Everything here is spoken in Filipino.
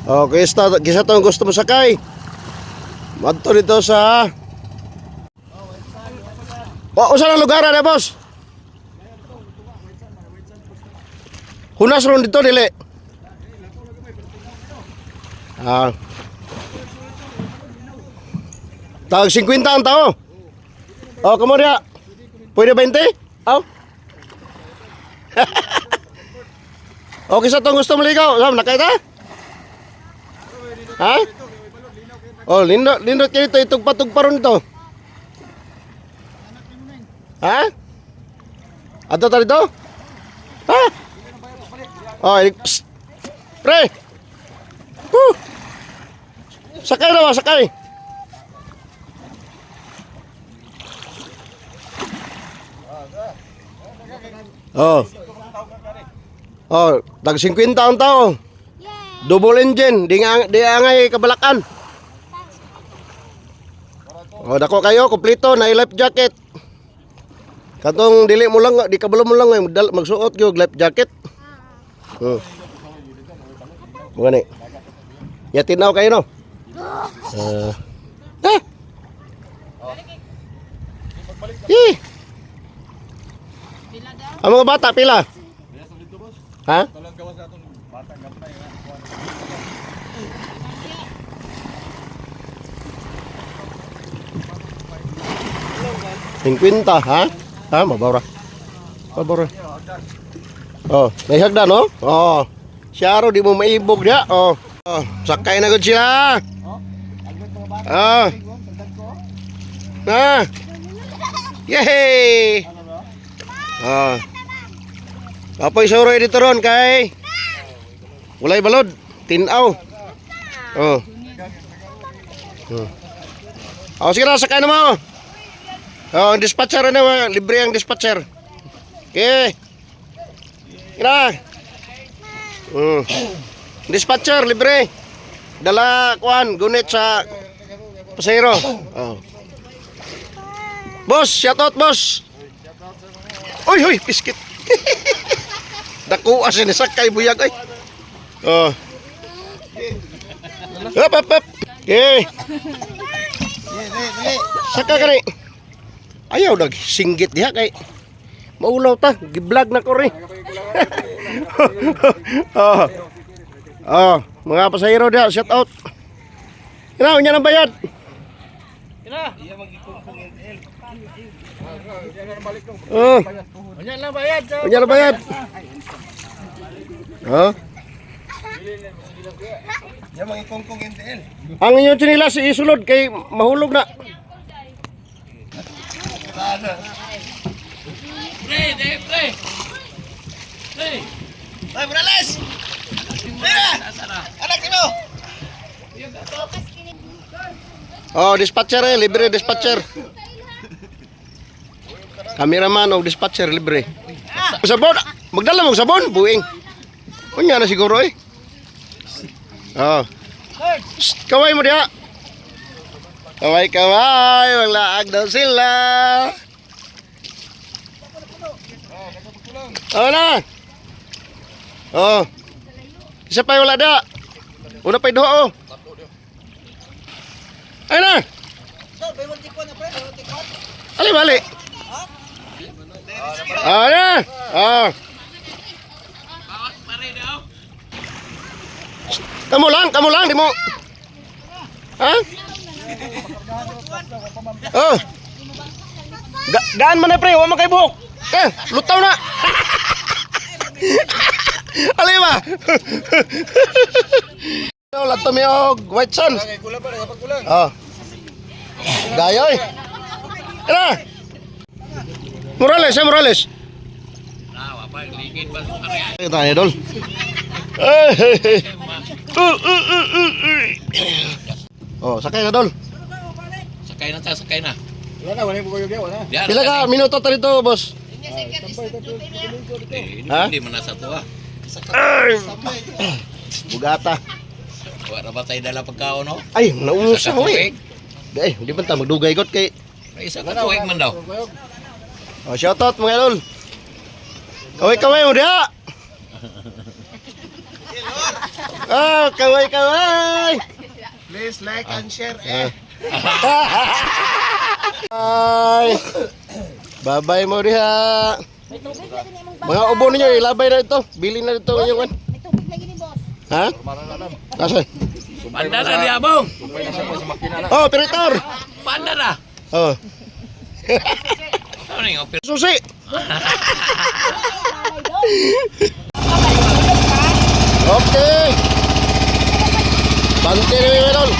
Okay, kisa to gusto mo sakay. Madto dito sa usa na lugar na boss. Hunas ron dito dili. Tawag 50 ang tao. Kamo dia. Pwede 20? Okay sa tong gusto maligaw. Nakay ta? Ha? Lindot kayo ito. Itugpa-tugpa ron ito. Ha? Ato ta dito? Ha? Psst. Pre! Sakay na ba? Sakay. Tag 50 ang tao. Double engine, di angay kabalakan. Dako kayo, kompleto na life jacket. Katong dili mo lang, di kabalo mo lang magsuot gyud life jacket. Mugani. Ya tinaw kayo no. Ang mga bata pila? Ha? 50 ha? Mabawra. May hagdan no? Siya di mo maibog dia. Sakay na gud sila. Yay! Apoy soroy dito ron kay walay balod, tinaw. Sige na, sakay na mo. Dispatcher na, libre ang dispatcher. Okay. Kira. Dispatcher, libre. Dala, kuan, gunit sa pasahero. Boss, shout out, boss. Hoy, piskit. Dako asin sakay buyag ay. Hop. Okay. Saka kani. Ayaw dag singgit diha kay maulaw ta, gi-vlog na ko ri. Mga pasahero diha, shout out. Ina, unya nang bayad. Ina, iya magikumpong NL. Unya lang bayad. Unya lang bayad. Iya magikumpong NL. Ang inyong chinilas isulod kay mahulog na. Pre. Ay, Morales! Mira! Anak mo! Dispatcher libre dispatcher. Cameraman o dispatcher libre. Sabon, magdala mo sabon, buing. Kunya na siguro eh. Kaway mo diha. Kaway, maglaag daw sila. Na. Isa pa wala da. Una pa iduha Ay na. Bali. Na. Kamu lang di mo. Ha? Daan man na pre, wa man kay buhok. Lutaw na. Alay ba? Wala to mi og white sun. Gayoy. Ina. Morales. Ito tayo, Dol. Sakay ka, Dol. Sakay na. Pila ka minuto ta dito, boss? Hindi man nasa tuwa. Bugata. Wala ba tayo dala pagkaon, no? Ay, nausa ko eh. Hindi ba tayo magdugay got kay... Isa ka tuwig man daw. Shoutout mga Dol. Kaway mo diha. Oh, kaway. Please like and share. Ay. Babay mo diha. May tubig lagi ni mong Mga ubo ninyo, ilabay na ito. Bili na ito yung kan. May tubig lagi ni boss. Ha? Nasa? Panda na niya, bong. Oh, operator. Panda na. Oh. Ano yung opera? Susi. Okay. Bante na yung idol.